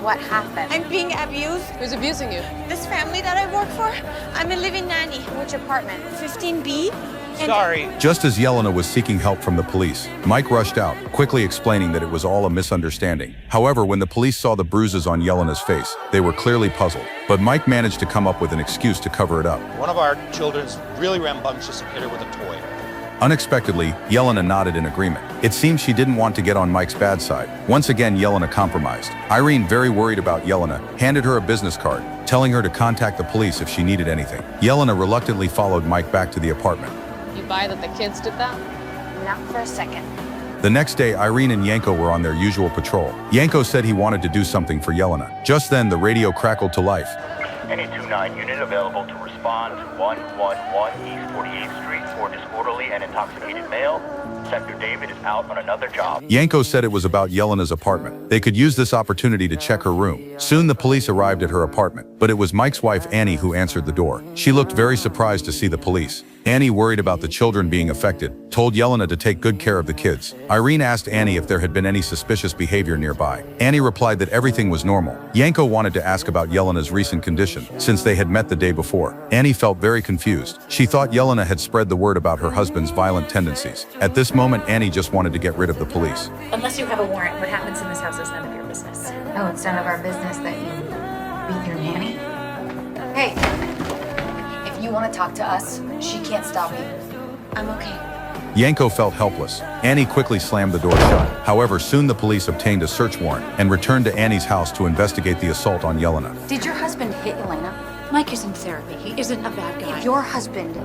What happened? I'm being abused. Who's abusing you? This family that I work for, I'm a living nanny. Which apartment? 15B. Sorry. Just as Yelena was seeking help from the police, Mike rushed out, quickly explaining that it was all a misunderstanding. However, when the police saw the bruises on Yelena's face, they were clearly puzzled. But Mike managed to come up with an excuse to cover it up. One of our children's really rambunctious and hit her with a toy. Unexpectedly, Yelena nodded in agreement. It seems she didn't want to get on Mike's bad side. Once again, Yelena compromised. Irene, very worried about Yelena, handed her a business card, telling her to contact the police if she needed anything. Yelena reluctantly followed Mike back to the apartment. You buy that the kids did that? Not for a second. The next day, Irene and Yanko were on their usual patrol. Yanko said he wanted to do something for Yelena. Just then, the radio crackled to life. Any 2-9 unit available to respond to 111 East 48th Street for disorderly and intoxicated male. Sector David is out on another job. Yanko said it was about Yelena's apartment. They could use this opportunity to check her room. Soon the police arrived at her apartment, but it was Mike's wife Annie who answered the door. She looked very surprised to see the police. Annie, worried about the children being affected, told Yelena to take good care of the kids. Irene asked Annie if there had been any suspicious behavior nearby. Annie replied that everything was normal. Yanko wanted to ask about Yelena's recent condition, since they had met the day before. Annie felt very confused. She thought Yelena had spread the word about her husband's violent tendencies. At this moment, Annie just wanted to get rid of the police. Unless you have a warrant, what happens in this house is none of your business. Oh, it's none of our business that you beat your nanny? Hey, if you want to talk to us, she can't stop you. I'm okay. Yanko felt helpless. Annie quickly slammed the door shut. However, soon the police obtained a search warrant and returned to Annie's house to investigate the assault on Yelena. Did your husband hit Elena? Mike is in therapy. He isn't a bad guy. If your husband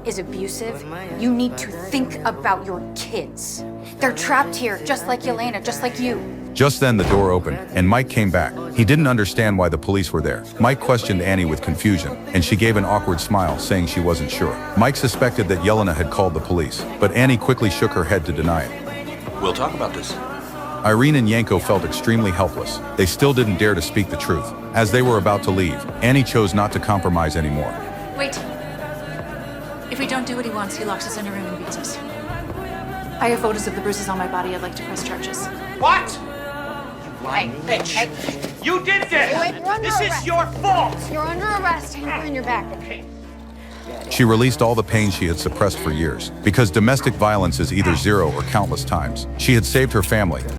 is abusive, you need to think about your kids. They're trapped here, just like Yelena, just like you. Just then the door opened, and Mike came back. He didn't understand why the police were there. Mike questioned Annie with confusion, and she gave an awkward smile, saying she wasn't sure. Mike suspected that Yelena had called the police, but Annie quickly shook her head to deny it. We'll talk about this. Irene and Yanko felt extremely helpless. They still didn't dare to speak the truth. As they were about to leave, Annie chose not to compromise anymore. Wait. If we don't do what he wants, he locks us in a room and beats us. I have photos of the bruises on my body. I'd like to press charges. What? Hey, Bitch. hey, You did this! wait, you're under This arrest. is your fault! You're under arrest. Hands behind your back. Okay. She released all the pain she had suppressed for years, because domestic violence is either zero or countless times. She had saved her family,